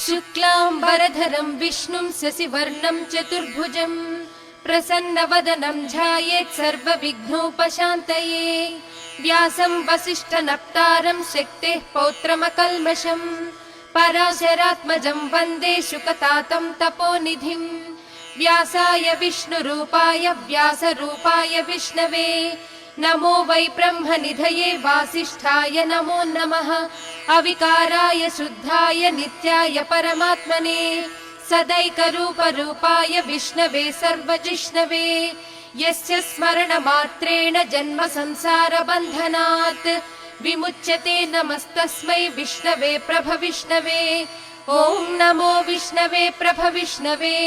शुक्लांबरधरं विष्णुं शशिवर्णं चतुर्भुजं प्रसन्नवदनं ध्यायेत् सर्वविघ्नोपशान्तये। व्यासं वसिष्ठनप्तारं शक्तेः पौत्रमकल्मषं पराशरात्मजं वन्दे शुकतातं तपोनिधिं। व्यासाय विष्णुरूपाय व्यासरूपाय विष्णवे नमो वै ब्रह्मनिधये वासिष्ठाय नमो नमः। अविकाराय शुद्धाय नित्याय परमात्मने सदैकरूपरूपाय विष्णवे सर्वजिष्णवे यस्य स्मरणमात्रेण जन्म संसारबन्धनात् विमुच्यते। नमस्तस्मै विष्णवे प्रभविष्णवे। ॐ नमो विष्णवे प्रभविष्णवे।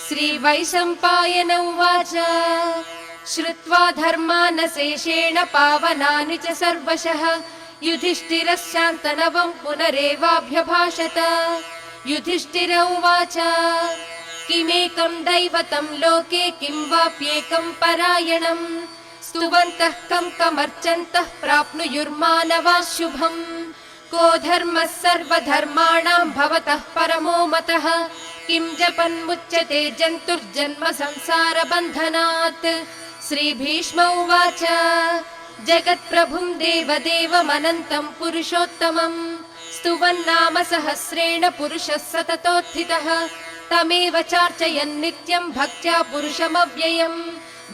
श्रीवैशम्पायन उवाच श्रुत्वा धर्मानशेषेण पावनानि च सर्वशः युधिष्ठिरश्चान्तनवं पुनरेवाभ्यभाषत। युधिष्ठिर उवाच किमेकं दैवतं लोके किं वाप्येकं परायणं स्तुवन्तः कमर्चन्तः प्राप्नुयुर्मानवाः शुभम्। को धर्मः सर्वधर्माणां भवतः परमो मतः किं जपन्मुच्यते जन्तुर्जन्म संसारबन्धनात्। श्रीभीष्म उवाच जगत्प्रभुं देवदेवमनन्तं पुरुषोत्तमं स्तुवन्नाम सहस्रेण पुरुषः सततोत्थितः तमेव चार्चयन् नित्यं भक्त्या पुरुषमव्ययम्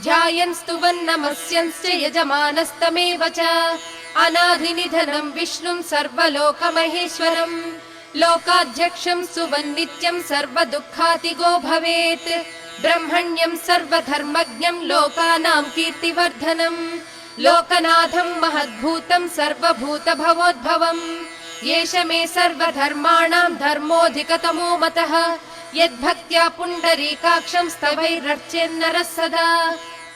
ध्यायन् स्तुवन् नमस्यंश्च यजमानस्तमेव च। अनादिनिधनं विष्णुं सर्वलोकमहेश्वरं लोकाध्यक्षं स्तुवन् नित्यं सर्वदुःखातिगो भवेत्। ब्रह्मण्यं सर्वधर्मज्ञं लोकानां कीर्तिवर्धनम् लोकनाथं महद्भूतं सर्वभूतभवोद्भवम् एष मे सर्वधर्माणां धर्मोऽधिकतमो मतः यद्भक्त्या पुण्डरीकाक्षं स्तवैरर्चेन्नरः सदा।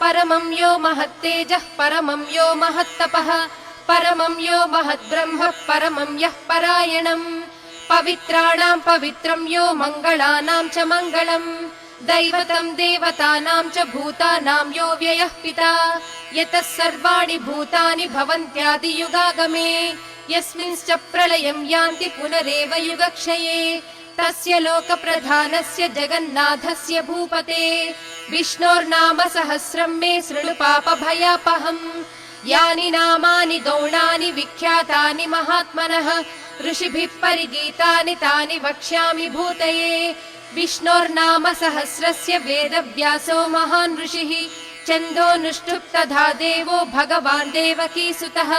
परमं यो महत्तेजः परमं यो महत्तपः परमं यो महद्ब्रह्म परमं यः परायणम् पवित्राणां पवित्रं यो मङ्गलानां च मङ्गलम् दैवतं देवतानां च भूतानां यो व्ययः पिता यतः सर्वाणि भूतानि भवन्त्यादियुगागमे यस्मिंश्च प्रलयं यान्ति पुनरेव युगक्षये तस्य लोकप्रधानस्य जगन्नाथस्य भूपते विष्णोर्नाम सहस्रं मे शृणु पापभयापहम्। यानि नामानि गौणानि विख्यातानि महात्मनः ऋषिभिः परिगीतानि तानि वक्ष्यामि भूतये। विष्णोर्नाम सहस्रस्य वेदव्यासो महान् ऋषिः छन्दोऽनुष्ठुप् तथा देवो भगवान् देवकीसुतः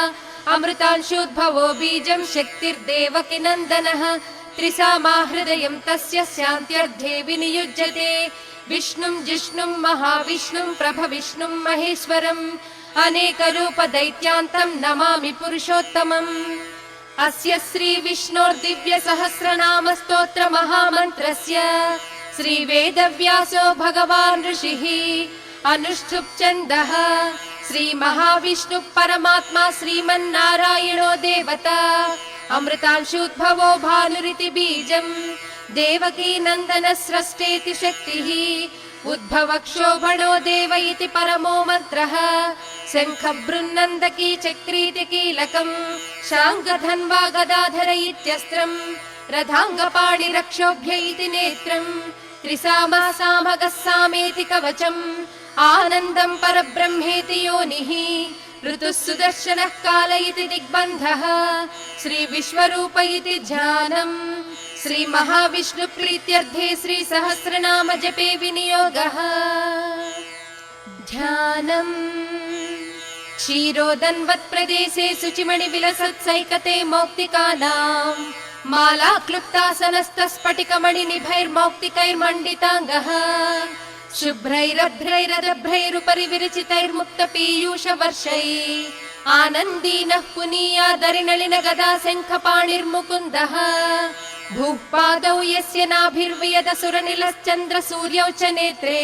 अमृतांशोद्भवो बीजं शक्तिर्देवकी नन्दनः त्रिसामा हृदयं तस्य शान्त्यर्थे विनियुज्यते। विष्णुं जिष्णुं महाविष्णुं प्रभविष्णुं महेश्वरम् अनेकरूपदैत्यान्तं नमामि पुरुषोत्तमम्। अस्य श्रीविष्णोर्दिव्यसहस्रनाम स्तोत्र महामन्त्रस्य श्रीवेदव्यासो भगवान् ऋषिः अनुष्ठुप् छन्दः। श्रीमहाविष्णुः परमात्मा श्रीमन्नारायणो देवता अमृतांशोद्भवो भानुरिति बीजम् देवकी नन्दन स्रष्टेति शक्तिः उद्भवक्षोभणो देव इति परमो मन्त्रः शङ्खबृन्नन्दकी चक्रीति कीलकम् शाङ्गधन्वा गदाधर इत्यस्त्रम् रथाङ्गपाणिरक्षोभ्य इति नेत्रम् त्रिसामः सामगः सामेति कवचम् आनन्दं परब्रह्मेति योनिः ऋतुः सुदर्शनः काल इति दिग्बन्धः श्रीविश्वरूप इति ध्यानम् श्रीमहाविष्णुप्रीत्यर्थे श्रीसहस्रनाम जपे विनियोगः। ध्यानम् क्षीरोदन्वत्प्रदेशे शुचिमणिविलसत्सैकते मौक्तिकानाम् माला क्लुप्तासनस्तस्फटिकमणिनिभैर्मौक्तिकैर्मण्डिताङ्गः शुभ्रैरभ्रैरदभ्रैरुपरि विरचितैर्मुक्तपीयूषवर्षैः आनन्दीनः पुनीयादरिनलिन गदा शङ्खपाणिर्मुकुन्दः भूः पादौ यस्य नाभिर्वियदसुरनिलश्चन्द्रसूर्यौ च नेत्रे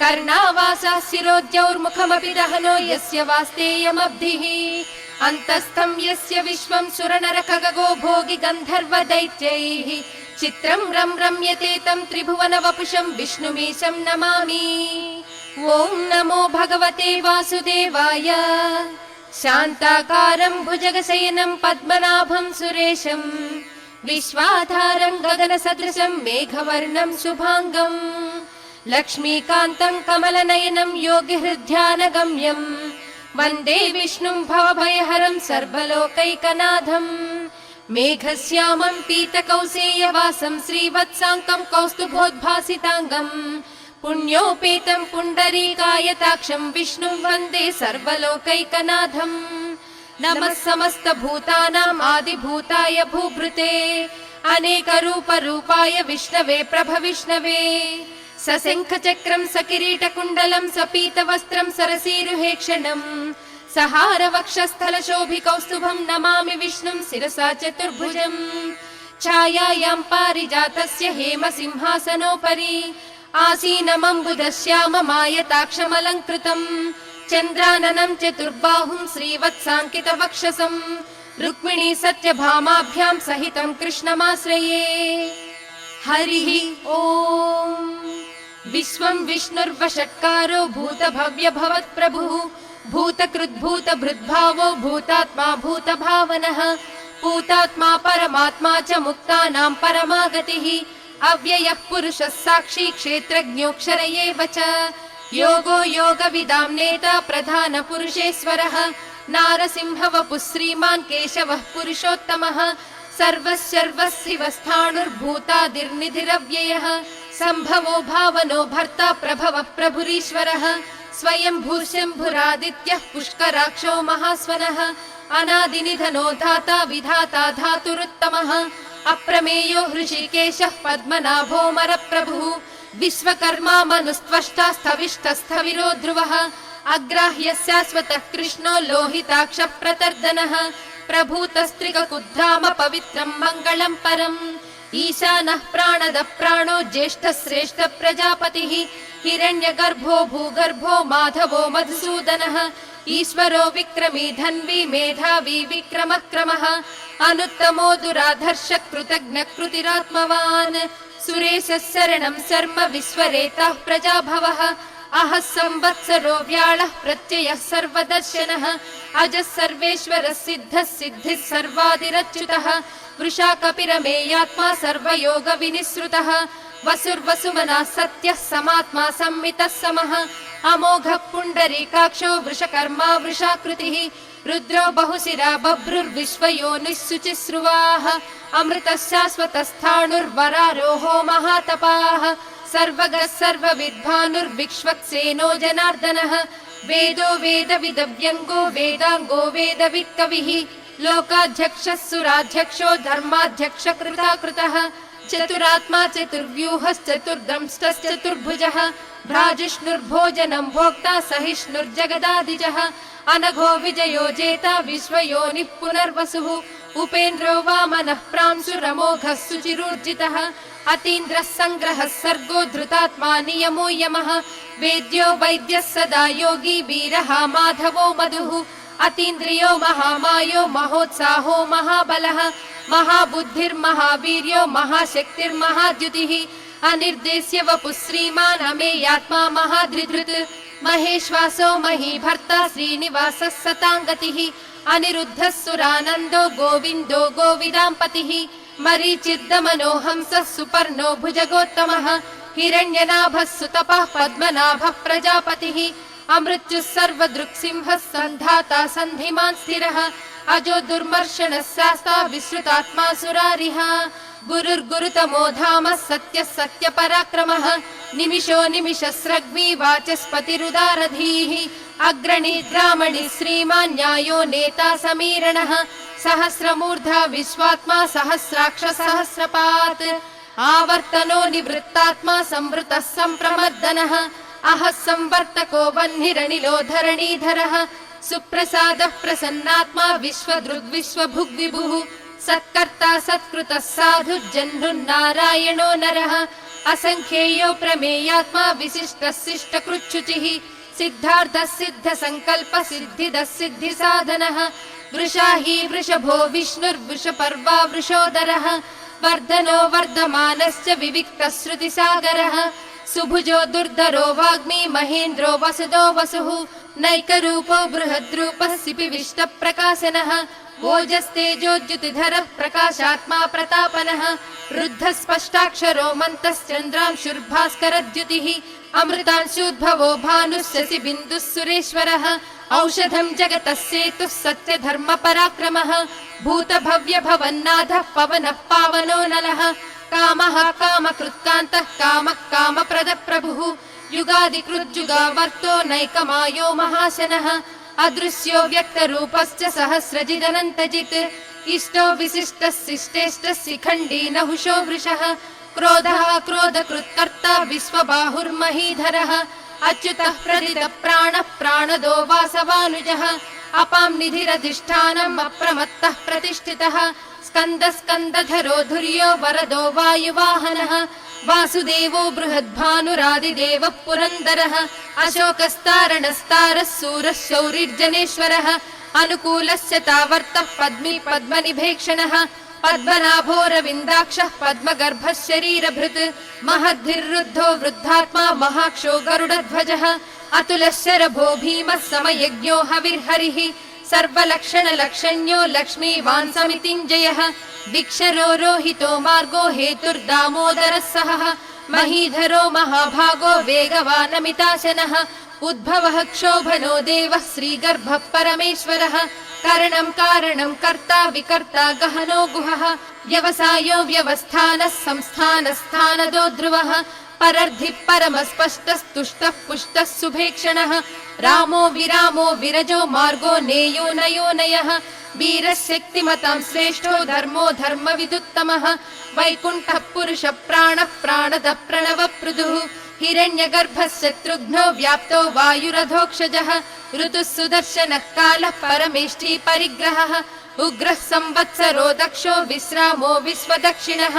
कर्णावासाः शिरोद्यौर्मुखमपि दहनो यस्य वास्तेयमब्धिः अन्तस्थं यस्य विश्वं सुरनरखगो भोगि गन्धर्व दैत्यैः चित्रं रं रम्यते तं त्रिभुवन वपुषं विष्णुमीशं नमामि। ॐ नमो भगवते वासुदेवाय शान्ताकारं भुजगशयनं पद्मनाभं सुरेशं विश्वाधारं गगनसदृशं मेघवर्णं शुभांगं लक्ष्मीकान्तं कमलनयनं योगिहृद्ध्यानगम्यं वन्दे विष्णुं भवभयहरं सर्वलोकैकनाथं मेघश्यामं पीतकौसेयवासं श्रीवत्साङ्कं कौस्तुभोद्भासिताङ्गं पुण्योपेतं पुण्डरीकायताक्षं विष्णुं वन्दे सर्वलोकैकनाथं नमः समस्तभूतानाम् आदिभूताय भूभृते अनेकरूपरूपाय विष्णवे प्रभविष्णवे सशङ्खचक्रं सकिरीटकुण्डलं सपीतवस्त्रं सरसीरुहेक्षणं सहारवक्षस्थलशोभिकौस्तुभं नमामि विष्णुं शिरसा चतुर्भुजम् छायायां पारिजातस्य हेमसिंहासनोपरि आसीनमम्बुदश्याममायताक्षमलङ्कृतम् चन्द्राननं चतुर्बाहुं श्रीवत्साङ्कितवक्षसं रुक्मिणी सत्यभामाभ्यां सहितं कृष्णमाश्रये हरिः ओम् विश्वं विष्णुर्वषट्कारो भूतभव्यभवत्प्रभुः भूतकृद्भूतभृद्भावो भूतात्मा भूतभावनः भूतात्मा परमात्मा च मुक्तानां परमागतिः अव्ययः पुरुषः साक्षी क्षेत्रज्ञोऽक्षर एव च योगो योगविदां नेता प्रधानपुरुषेश्वरः नारसिंहवपुः श्रीमान् केशवः पुरुषोत्तमः सर्वस्सर्वस्थिवस्थाणुर्भूतादिर्निधिरव्ययः सम्भवो भावनो भर्ता प्रभवः प्रभुरीश्वरः स्वयंभू शम्भुरादित्यः पुष्कराक्षो महास्वनः अनादिनिधनो धाता विधाता धातुरुत्तमः अप्रमेयो हृषिकेशः पद्मनाभो मरप्रभुः विश्वकर्मा मनुस्त्वष्टा स्थविष्ठस्थविरो ध्रुवः अग्राह्यः शाश्वतः कृष्णो लोहिताक्षः प्रतर्दनः प्रभूतस्त्रिककुद्धाम पवित्रं मङ्गलं परम् ईशानः प्राणदः प्राणो ज्येष्ठः श्रेष्ठ प्रजापतिः हिरण्यगर्भो भूगर्भो माधवो मधुसूदनः ईश्वरो विक्रमी धन्वी मेधावी विक्रमः क्रमः अनुत्तमो दुराधर्ष कृतज्ञ कृतिरात्मवान् सुरेशः शरणं शर्म विश्वरेताः प्रजाभवः अहः संवत्सरो व्याळः प्रत्ययः सर्वदर्शनः अजः सर्वेश्वरः सिद्धः सिद्धिः सर्वादिरच्युतः वृषा कपिरमेयात्मा सर्वयोग विनिसृतः वसुर्वसुमनः सत्यः समात्मा संमितः समः अमोघः पुण्डरीकाक्षो वृषकर्मा वृषाकृतिः रुद्रो बहुशिरा बभ्रुर्विश्वयोनिः शुचिस्रुवाः अमृतः शाश्वतस्थाणुर्वरारोहो महातपाः सर्वगः सर्वविद्भानुर्विक्ष्वक्सेनो जनार्दनः वेदो वेदविदव्यङ्गो वेदाङ्गो वेदवित्कविः लोकाध्यक्षः सुराध्यक्षो धर्माध्यक्ष कृताकृतः चतुरात्मा चतुर्व्यूहश्चतुर्दंष्टश्चतुर्भुजः भ्राजिष्णुर्भोजनं भोक्ता सहिष्णुर्जगदादिजः अनघो विजयो जेता विश्वयोनिः पुनर्वसुः उपेन्द्रो वामनः प्रांशुरमोघः सुचिरूर्जितः अतीन्द्रः सङ्ग्रहः सर्गो धृतात्मा नियमो यमः वेद्यो वैद्यः सदा योगी वीरः माधवो मधुः अतीन्द्रियो महामायो महोत्साहो महाबलः महाबुद्धिर्महावीर्यो महाशक्तिर्महाद्युतिः अनिर्देश्य वपुः श्रीमान् अमेयात्मा महाधृधृत् महेश्वासो महीभर्ता श्रीनिवासः सताङ्गतिः अनिरुद्धः सुरानन्दो गोविन्दो गोविदाम्पतिः मरीचिर्दमनो हंसः सुपर्णो भुजगोत्तमः हिरण्यनाभः सुतपः पद्मनाभः प्रजापतिः अमृत्युः सर्वदृक्सिंहः सन्धाता सन्धिमान् स्थिरः अजो दुर्मर्शनः शास्ता विश्रुतात्मा सुरारिः गुरुर्गुरुतमो धामः सत्यः सत्यपराक्रमः निमिषो निमिषस्रग्वी वाचस्पतिरुदारधीः अग्रणी द्रामणि श्रीमान् न्यायो नेता समीरणः सहस्रमूर्धा विश्वात्मा सहस्राक्ष सहस्रपात् आवर्तनो निवृत्तात्मा संवृतः सम्प्रमर्दनः अहः संवर्तको वह्निरनिलो धरणीधरः सुप्रसादः प्रसन्नात्मा विश्वदृग्विश्वभुग्विभुः सत्कर्ता सत्कृतः साधु जह्नुर्नारायणो नरः असंख्येयो प्रमेयात्मा विशिष्टः शिष्टकृच्छुचिः सिद्धार्थः सिद्धसङ्कल्पः सिद्धिदः सिद्धिसाधनः वृषा हि वृषभो विष्णुर्वृषपर्वा वृषोदरः वर्धनो वर्धमानश्च विविक्तः श्रुतिसागरः सुभुजो दुर्धरो वाग्मी महेन्द्रो वसुदो वसुः नैकरूपो बृहद्रूपः सिपिविष्टप्रकाशनः ओजस्तेजोद्युतिधरः प्रकाशात्मा प्रतापनः रुद्धः स्पष्टाक्षरो मन्तश्चन्द्रांशुर्भास्करद्युतिः अमृतांशूद्भवो भानुः शशिबिन्दुः सुरेश्वरः औषधं जगतः सेतुः सत्यधर्मपराक्रमः भूतभव्यभवन्नाथः पवनः पावनो नलः कामः कामकृत्कान्तः कामः कामप्रदप्रभुः युगादिकृज्जुगावर्तो नैकमायो महाशनः अदृश्यो व्यक्तरूपश्च सहस्रजिदनन्तजित् इष्टो विशिष्टः शिष्टेष्टः शिखण्डी नहुषो वृषः क्रोधः क्रोधकृत्कर्ता विश्वबाहुर्महीधरः अच्युतः प्रदितप्राणः प्राणदो वासवानुजः अपां निधिरधिष्ठानम् अप्रमत्तः प्रतिष्ठितः स्कन्दः स्कन्दधरो धुर्यो वरदो वायुवाहनः वासुदेवो बृहद्भानुरादिदेवः पुरन्दरः अशोकस्तारणस्तारः सूरः शौरिर्जनेश्वरः अनुकूलस्य तावर्तः पद्मी पद्मनिभेक्षणः पद्मनाभोरविन्दाक्षः पद्मगर्भः शरीरभृत् महद्धिर्रुद्धो वृद्धात्मा महाक्षो गरुडध्वजः अतुलः शरभो भीमः समयज्ञो हविर्हरिः सर्वलक्षणलक्षण्यो लक्ष्मीवान् समितिञ्जयः विक्षरो रोहितो मार्गो हेतुर्दामोदरः सहः महीधरो महाभागो वेगवानमिताशनः उद्भवः क्षोभनो देवः श्रीगर्भः परमेश्वरः करणं कारणं कर्ता विकर्ता गहनो गुहः व्यवसायो व्यवस्थानः संस्थानस्थानदो ध्रुवः परर्धिः परमस्पष्टस्तुष्टः पुष्टः सुभेक्षणः रामो विरामो विरजो मार्गो नेयो नयो नयः वीरः शक्तिमतां श्रेष्ठो धर्मो धर्मविदुत्तमः वैकुण्ठः पुरुषः प्राणः प्राणदः प्रणवपृदुः हिरण्यगर्भः शत्रुघ्नो व्याप्तो वायुरधोक्षजः ऋतुः सुदर्शनः कालः परमेष्ठी परिग्रहः उग्रः संवत्सरो दक्षो विश्रामो विश्वदक्षिणः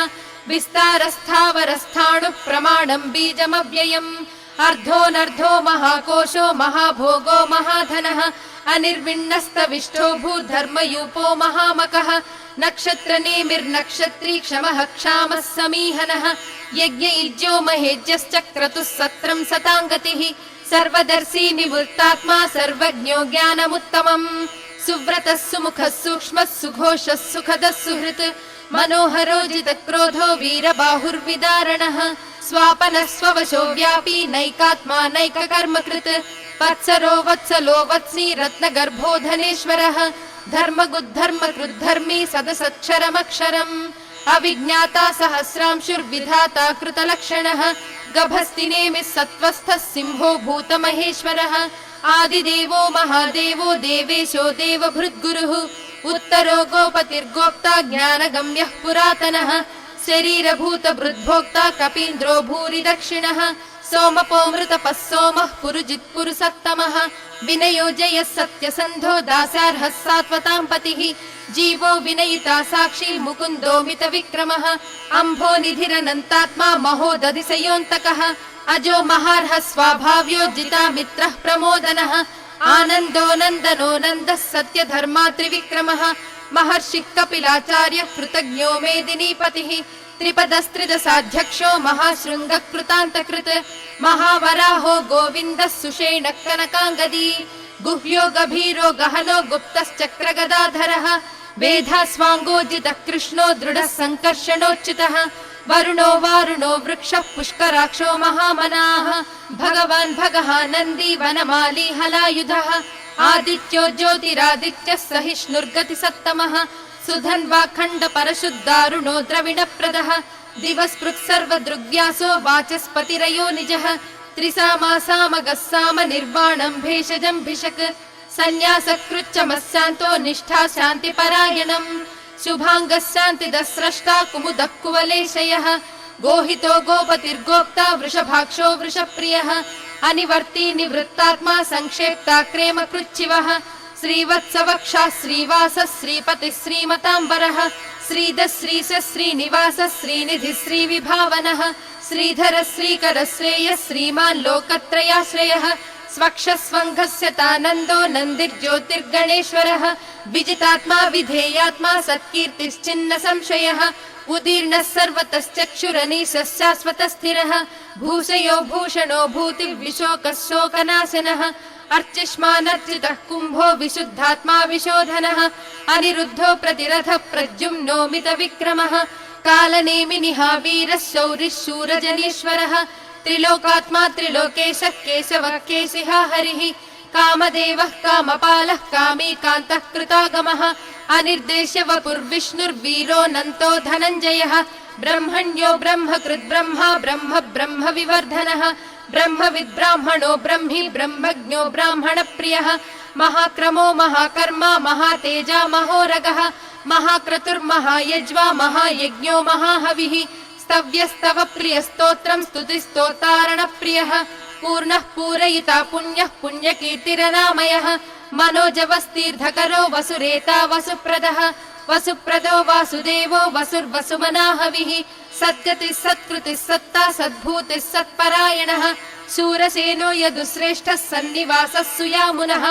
विस्तारस्थावरस्थाणुः प्रमाणं बीजमव्ययम् अर्धोऽनर्धो महाकोशो महाभोगो महाधनः अनिर्विण्णस्तविष्टो भूधर्मयूपो महामकः नक्षत्रनेमिर्नक्षत्री क्षमः क्षामः समीहनः यज्ञयुज्यो महेज्यश्चक्रतुः सत्रं सताङ्गतिः सर्वदर्शी निवृत्तात्मा सर्वज्ञो ज्ञानमुत्तमम् सुव्रतः सुमुखः सूक्ष्मः सुघोषः सुखदः सुहृत् मनोहरोजितक्रोधो वीरबाहुर्विदारणः स्वापनः स्ववशो व्यापी नैकात्मा नैककर्मकृत् वत्सरो वत्सलो वत्सी रत्नगर्भो धनेश्वरः धर्मगुद्धर्मकृद्धर्मी सदसक्षरमक्षरम् अविज्ञाता सहस्रांशुर्विधाता कृतलक्षणः गभस्तिनेमिः सत्त्वस्थः सिंहो भूतमहेश्वरः आदिदेवो महादेवो देवेशो देवभृद्गुरुः उत्तरो गोपतिर्गोप्ता ज्ञानगम्यः पुरातनः शरीरभूतभृद्भोक्ता कपीन्द्रो भूरि दक्षिणः सोमपोमृतपः सोमः पुरुजित्पुरुसत्तमः विनयो जयः सत्यसन्धो दासार्हः सात्वतां पतिः जीवो विनयिता साक्षी मुकुन्दो मितविक्रमः अम्भो निधिरनन्तात्मा महोदधिशयोऽन्तकः अजो महार्हः स्वाभाव्यो जितामित्रः प्रमोदनः आनन्दो नन्दनो नन्दः सत्यधर्मा त्रिविक्रमः महर्षिः कपिलाचार्यः कृतज्ञो मेदिनीपतिः त्रिपदस्त्रिदशाध्यक्षो महाशृङ्गकृतान्तकृत् महावराहो गोविन्दः सुषेणः कनकाङ्गदी गुह्यो गभीरो गहनो गुप्तश्चक्रगदाधरः वेधास्वाङ्गोजितः कृष्णो दृढः सङ्कर्षणोच्युतः वरुणो वारुणो वृक्षः पुष्कराक्षो महामनाः भगवान् भगः नन्दी वनमाली हलायुधः आदित्यो ज्योतिरादित्यः सहिष्णुर्गतिसत्तमः सुधन्वाखण्ड परशुद्धारुणो द्रविणप्रदः दिवस्पृक् सर्वदृग्व्यासो वाचस्पतिरयो निजः त्रिसामासामगः साम निर्वाणं भेषजं भिषक् सन्न्यासकृच्चमस्सान्तो निष्ठा शान्तिपरायणम् शुभाङ्गः शान्तिदः स्रष्टा कुमुदः कुवलेशयः गोहितो गोपतिर्गोप्ता वृषभाक्षो वृषप्रियः अनिवर्ती निवृत्तात्मा संक्षेप्ता क्रेम कृच्छिवः श्रीवत्सवक्षः श्रीवासः श्रीपतिः श्रीमताम्बरः श्रीधः श्रीशः श्रीनिवासः श्रीनिधिः श्रीविभावनः श्रीधरः श्रीकरः श्रेयः श्रीमान् लोकत्रयाश्रयः स्वक्षस्वङ्घस्य तानन्दो नन्दिर्ज्योतिर्गणेश्वरः विजितात्मा विधेयात्मा सत्कीर्तिश्चिन्न संशयः उदीर्णः सर्वतश्चक्षुरनीशः शाश्वतस्थिरः भूषयो भूषणो भूतिर्विशोकः शोकनाशनः अर्चिष्मानर्चितः कुम्भो विशुद्धात्मा विशोधनः अनिरुद्धो प्रतिरथः प्रद्युम्नो मितविक्रमः कालनेमिनिः वीरः शौरिः शूरजनीश्वरः त्रिलोकात्मा त्रिलोकेशः केशवः केशिः हरिः कामदेवः कामपालः कामी कान्तः कृतागमः अनिर्देश्य वपुर्विष्णुर्वीरोऽनन्तो धनञ्जयः ब्रह्मण्यो ब्रह्मकृद् ब्रह्मा ब्रह्म ब्रह्म विवर्धनः ब्रह्मविद् ब्राह्मणो ब्रह्मी ब्रह्मज्ञो ब्राह्मणप्रियः महाक्रमो महाकर्मा महातेजा महोरगः महाक्रतुर्महायज्वा महायज्ञो महाहविः स्तव्यस्तव प्रियस्तोत्रम् स्तुतिस्तोतारणप्रियः पूर्णः पूरयिता पुण्यः पुण्यकीर्तिरनामयः मनोजवस्तीर्धकरो वसुरेता वसुप्रदः वसुप्रदो वासुदेवो वसुर्वसुमनाहविः सद्गतिः सत्कृतिः सत्ता सद्भूतिः सत्परायणः शूरसेनो यदुश्रेष्ठः सन्निवासः सुयामुनः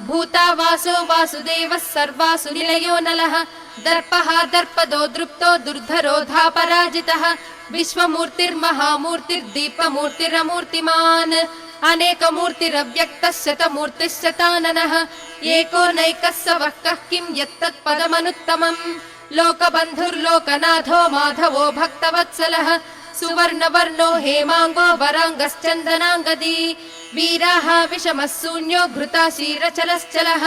भूता वासो वासुदेवः सर्वासु निलयो नलः दर्पः दर्पदो दृप्तो दुर्धरोधा पराजितः विश्वमूर्तिर्महामूर्तिर्दीपमूर्तिरमूर्तिमान् अनेकमूर्तिरव्यक्तः शतमूर्तिः शताननः एको नैकः स वः कः किं यत्तत्पदमनुत्तमम् लोकबन्धुर्लोकनाथो माधवो भक्तवत्सलः सुवर्णवर्णो हेमाङ्गो वराङ्गश्चन्दनाङ्गदी वीराः विषमः शून्यो घृताशीरचलश्चलः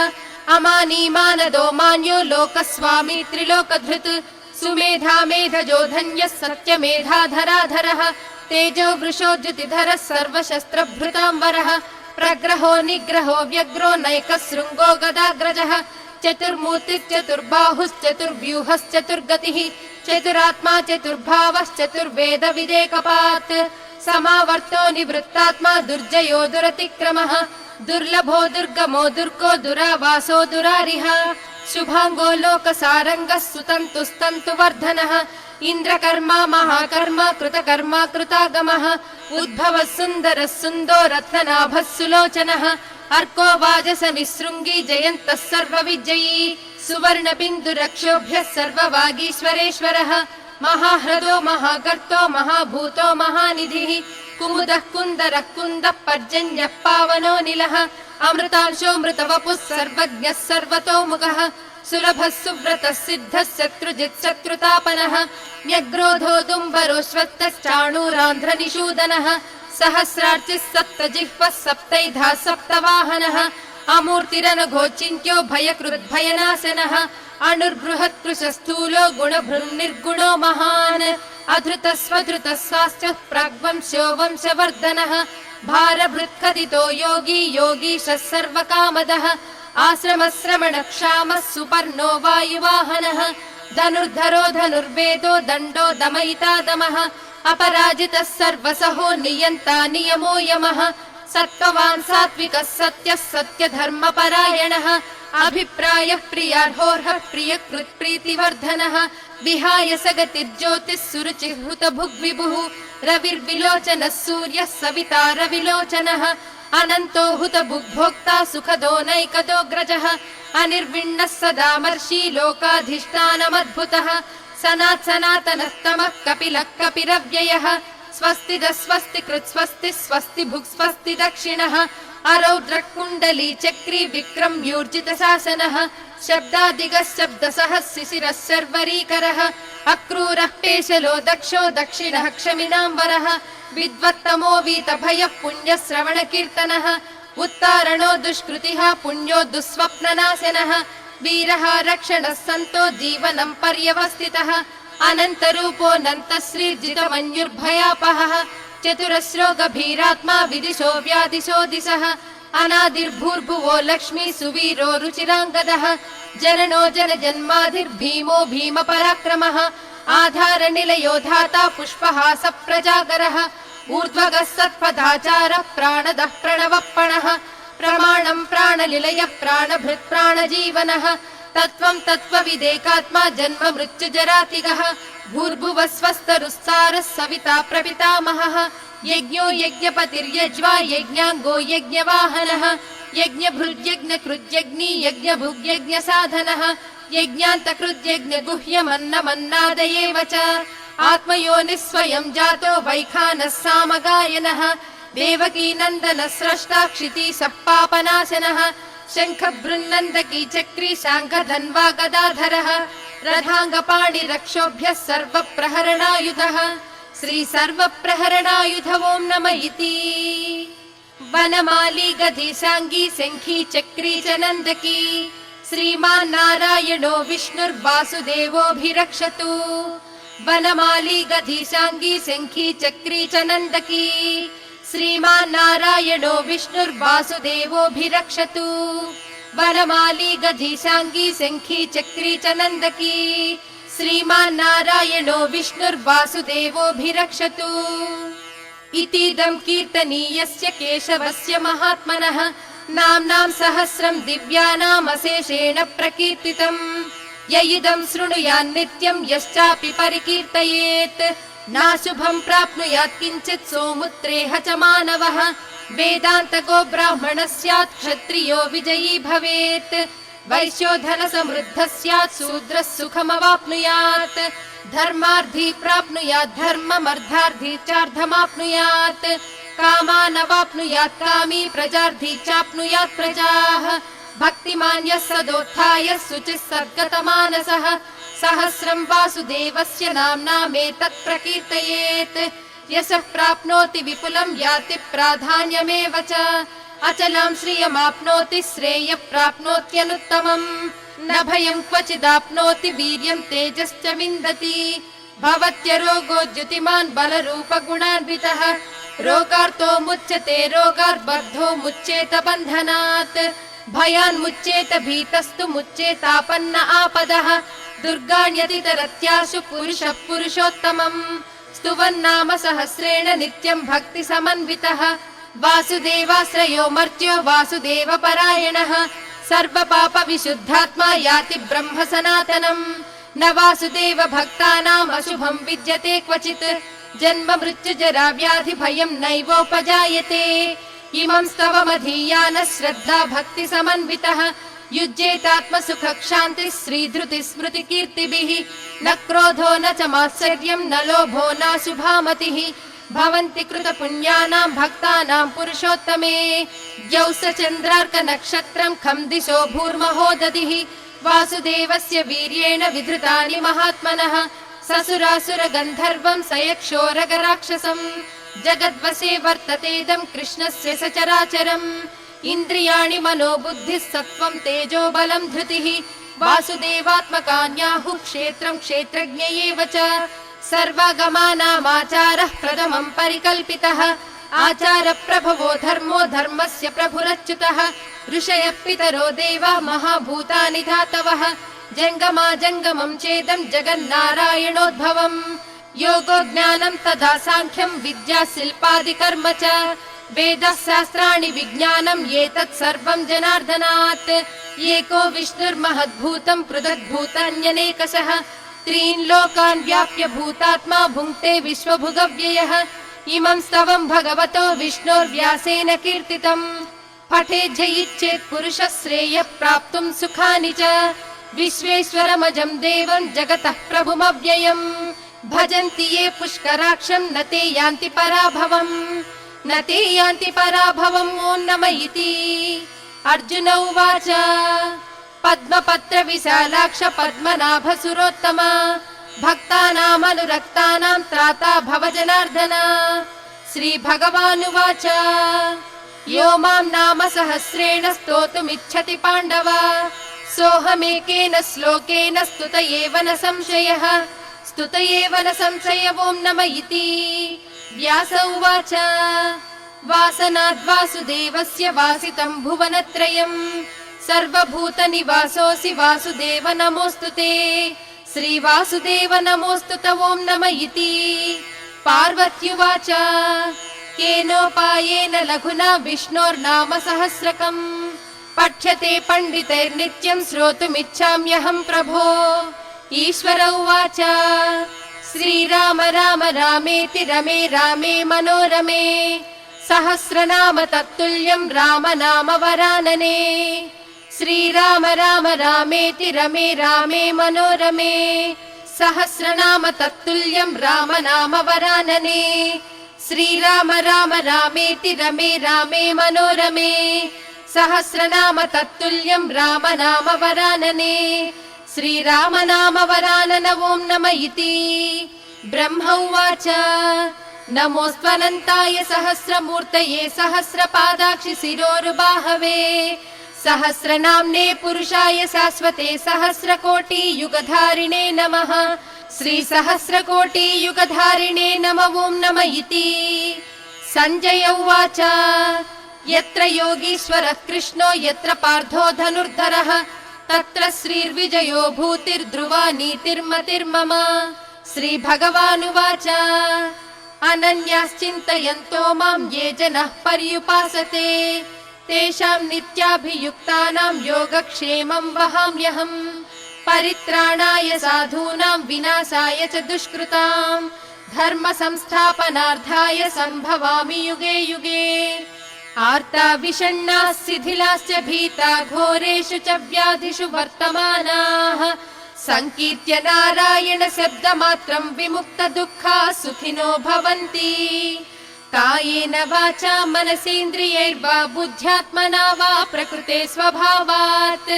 अमानी मानदो मान्यो लोकस्वामी त्रिलोकधृत् सुमेधा मेधजो धन्यः सत्यमेधाधराधरः तेजो वृषो द्युतिधरः सर्वशस्त्रभृताम्बरः प्रग्रहो निग्रहो व्यग्रो नैकः शृङ्गो गदाग्रजः चतुर्मूर्तिश्चतुर्बाहुश्चतुर्व्यूहश्चतुर्गतिः चतुरात्मा चतुर्भावश्चतुर्वेद विदेकपात् समावर्तो निवृत्तात्मा दुर्जयो दुरतिक्रमः दुर्लभो दुर्गमो दुर्गो दुरावासो दुरारिः शुभांगो लोकसारंगः सुतन्तुस्तन्तुवर्धनः इन्द्रकर्मा महाकर्मा कृतकर्मा कृतागमः उद्भवः सुन्दरः सुन्दो रत्ननाभः सुलोचनः अर्को वाजसनिःशृङ्गी जयन्तः सर्वविजयी सुवर्णबिन्दुरक्षोभ्यः सर्ववागीश्वरेश्वरः महाह्रदो महागर्तो महाभूतो महानिधिः कुमुदः कुन्दरः कुन्दः पर्जन्यः पावनो निलः अमृतांशो मृतवपुः सर्वज्ञः सर्वतोमुखः सुलभः सुव्रतः सिद्धः शत्रुजित् शत्रुतापनः व्यग्रोधोदुम्बरोऽश्वत्थश्चाणूरान्ध्रनिषूदनः सहस्रार्चिः सप्तजिह्वः सप्तैधा सप्तवाहनः अमूर्तिरनघोचिन्त्यो भयकृद्भयनाशनः अणुर्बृहत्कृशस्थूलो गुणभृन्निर्गुणो महान् अधृतस्वधृतः स्वास्थ्यः प्राग्वंशो वंशवर्धनः भारभृत्कथितो योगी योगीशः सर्वकामदः आश्रमश्रमणक्षामः सुपर्णो वायुवाहनः धनुर्धरो धनुर्वेदो दण्डो दमयिता दमः अपराजितः सर्वसहो नियन्ता नियमो यमः सत्त्ववान् सात्विकः सत्यः सत्यधर्मपरायणः अभिप्रायः प्रियार्होर्हः प्रियकृत्प्रीतिवर्धनः विहाय सगतिर्ज्योतिः सुरुचिः हुतभुग्विभुः रविर्विलोचनः सूर्यः सविता रविलोचनः अनन्तो हुतभुग्भोक्ता सुखदो नैकदोऽग्रजः अनिर्विण्णः सदामर्षि लोकाधिष्ठानमद्भुतः सनातनस्तमः कपिलः कपिरव्ययः स्वस्तिदः स्वस्ति कृत् स्वस्ति स्वस्ति भुक् स्वस्ति दक्षिणः अरौद्रः कुण्डली चक्री विक्रम्यूर्जितशासनः शब्दादिगः शब्दसः शिशिरः शर्वरीकरः अक्रूरः पेशलो दक्षो दक्षिणः क्षमिनाम्बरः विद्वत्तमो वीतभयः पुण्यश्रवणकीर्तनः उत्तारणो दुष्कृतिः पुण्यो दुःस्वप्ननाशनः वीरः रक्षणः सन्तो जीवनं पर्यवस्थितः अनन्तरूपोऽनन्तश्रीर्जितमन्युर्भयापहः चतुरस्रो गभीरात्मा विदिशो व्यादिशो दिशः अनादिर्भूर्भुवो लक्ष्मी सुवीरो रुचिराङ्गदः जननो जनजन्माधिर्भीमो भीमपराक्रमः आधारनिलयो धाता पुष्पहास प्रजागरः ऊर्ध्वगः सत्पदाचारः प्राणदः प्रणवप्पणः प्रमाणं प्राणनिलयः प्राणभृत् प्राणजीवनः तत्त्वं तत्त्वविदेकात्मा जन्म मृत्युजरातिगः भूर्भुवः स्वस्तरुस्सारः सविता प्रपितामहः यज्ञो यज्ञपतिर्यज्वा यज्ञाङ्गो यज्ञवाहनः यज्ञभृद्यज्ञकृद्यज्ञी यज्ञभुग्यज्ञसाधनः यज्ञान्तकृद्यज्ञगुह्यमन्नमन्नादयेव च आत्मयोनिः स्वयं जातो वैखानः सामगायनः देवकी नन्दनः स्रष्टा क्षिती सप्पापनाशनः शङ्खबृन्नन्दकी चक्री शाङ्खधन्वा गदाधरः रथाङ्गपाणिरक्षोभ्यः सर्वप्रहरणायुधः श्री सर्वप्रहरणायुध ॐ नमः इति वनमाली गदिशाङ्गी शङ्खी चक्री च नन्दकी श्रीमान् नारायणो विष्णुर्वासुदेवोऽभिरक्षतु वनमाली गदिशाङ्गी शङ्खी चक्री च नन्दकी श्रीमान् नारायणो विष्णुर्वासुदेवोऽभिरक्षतु वनमाली गदिशाङ्गी शङ्खी चक्री च नन्दकी श्रीमान् नारायणो विष्णुर्वासुदेवोऽभिरक्षतु इतीदं कीर्तनीयस्य केशवस्य महात्मनः नाम्नां सहस्रं दिव्यानामशेषेण प्रकीर्तितम् य इदं शृणुयान्नित्यं यश्चापि परिकीर्तयेत् नाशुभं प्राप्नुयात् किञ्चित् सोमुत्रेह च मानवः वेदान्तको ब्राह्मणः स्यात् क्षत्रियो विजयी भवेत् वैश्यो धनसमृद्धः स्यात् शूद्रः सुखमवाप्नुयात् धर्मार्थी प्राप्नुयात् धर्ममर्धार्थी चार्धमाप्नुयात् कामानवाप्नुयात् कामी प्रजार्थी चाप्नुयात् प्रजाः भक्तिमान् यः सदोत्थाय शुचिः सद्गतमानसः सहस्रं वासुदेवस्य नाम्नामेतत् प्रकीर्तयेत् यशः प्राप्नोति विपुलं याति प्राधान्यमेव च अचलां श्रियमाप्नोति श्रेयः प्राप्नोत्यनुत्तमम् न भयं क्वचिदाप्नोति वीर्यं तेजश्च विन्दति भवत्यरोगो द्युतिमान् बलरूपगुणान्वितः रोगार्तो मुच्यते रोगार्बद्धो मुच्येत बन्धनात् भयान्मुच्येत भीतस्तु मुच्येतापन्न आपदः दुर्गाण्यतितरत्याशु पुरुषः पुरुषोत्तमम् स्तुवन्नाम सहस्रेण नित्यं भक्ति समन्वितः वासुदेवाश्रयो मर्त्यो वासुदेव परायणः सर्वपाप विशुद्धात्मा याति ब्रह्म सनातनम् न वासुदेव भक्तानाम् अशुभं विद्यते क्वचित् जन्म मृत्यु जरा व्याधि भयं नैवोपजायते इमं स्तवमधीयानः श्रद्धा भक्ति समन्वितः युज्येतात्मसुख क्षान्तिः श्रीधृति स्मृति कीर्तिभिः न क्रोधो न च मात्सर्यं न लोभो नाशुभामतिः भवन्ति कृत पुण्यानां भक्तानां पुरुषोत्तमे द्यौ स चन्द्रार्क नक्षत्रं खं दिशो भूर्महो दधिः वासुदेवस्य वीर्येण विधृतानि महात्मनः ससुरासुर गन्धर्वं सयक्षोरगराक्षसम् जगद्वसे वर्ततेदं कृष्णस्य सचराचरम् इन्द्रियाणि मनो बुद्धिः सत्त्वं तेजो बलं धृतिः वासुदेवात्मकान्याहुः क्षेत्रं क्षेत्रज्ञ एव च सर्वागमानामाचारः प्रथमं परिकल्पितः आचार प्रभवो धर्मो धर्मस्य प्रभुरच्युतः ऋषयः पितरो देवा महाभूतानि धातवः जङ्गमा जङ्गमं चेदं जगन्नारायणोद्भवम् योगो ज्ञानं तथा साङ्ख्यं विद्या शिल्पादिकर्म च वेदः शास्त्राणि विज्ञानम् एतत् सर्वं जनार्दनात् एको विष्णुर्महद्भूतं पृथग्भूतान्यनेकशः त्रीन् लोकान् व्याप्य भूतात्मा भुङ्क्ते विश्वभुगव्ययः इमं स्तवं भगवतो विष्णोर्व्यासेन कीर्तितम् पठेज्जयिच्छेत् पुरुषः श्रेयः प्राप्तुं सुखानि च विश्वेश्वरमजं देवं जगतः प्रभुमव्ययम् भजन्ति ये पुष्कराक्षं न ते यान्ति पराभवम् न ते यान्ति पराभवम् ॐ नमः इति अर्जुन उवाच पद्मपत्र विशालाक्ष पद्मनाभ सुरोत्तम भक्तानामनुरक्तानां त्राता भव जनार्दन श्रीभगवानुवाच यो मां नाम सहस्रेण स्तोतुमिच्छति पाण्डव सोऽहमेकेन श्लोकेन स्तुत एव न संशयः स्तुत एव न संशय ॐ नमः इति व्यास उवाच वासनाद्वासुदेवस्य वासितं भुवनत्रयम् सर्वभूतनिवासोऽसि वासुदेव नमोऽस्तु ते श्रीवासुदेव नमोऽस्तु ॐ नमः इति पार्वत्युवाच केनोपायेन लघुना विष्णोर्नाम सहस्रकम् पठ्यते पण्डितैर्नित्यं श्रोतुमिच्छाम्यहं प्रभो ईश्वर उवाच श्रीराम राम रामेति रमे रामे मनोरमे सहस्रनाम तत्तुल्यं रामनाम वरानने श्रीराम राम रामेति रमे रामे मनोरमे सहस्रनाम तत्तुल्यं रामनाम वरानने श्रीराम राम रामेति रमे रामे मनोरमे सहस्रनाम तत्तुल्यं रामनाम वरानने श्रीराम नाम वरानन ॐ नमः इति ब्रह्म उवाच नमोऽस्त्वनन्ताय सहस्रमूर्तये सहस्रपादाक्षि शिरोरुबाहवे सहस्रनाम्ने पुरुषाय शाश्वते सहस्रकोटि युगधारिणे नमः श्री सहस्रकोटि युगधारिणे नमः ॐ नमः इति सञ्जय उवाच यत्र योगीश्वरः कृष्णो यत्र पार्थो धनुर्धरः तत्र श्रीर्विजयो भूतिर्ध्रुवा नीतिर्मतिर्मम श्रीभगवानुवाच अनन्याश्चिन्तयन्तो मां ये जनः पर्युपासते तेषां नित्याभियुक्तानां योगक्षेमं वहाम्यहम् परित्राणाय साधूनां विनाशाय च दुष्कृतां धर्म संस्थापनार्थाय सम्भवामि युगे युगे आर्ता विषण्णाः शिथिलाश्च भीता घोरेषु च व्याधिषु वर्तमानाः संकीर्त्य नारायण शब्दमात्रं विमुक्त दुःखाः सुखिनो भवन्ति कायेन वाचा मनसेन्द्रियैर्वा बुद्ध्यात्मना वा प्रकृते स्वभावात्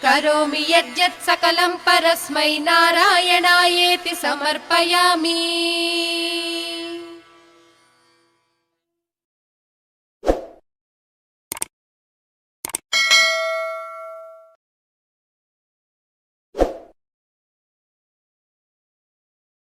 करोमि यद्यत् सकलं परस्मै नारायणायेति समर्पयामि।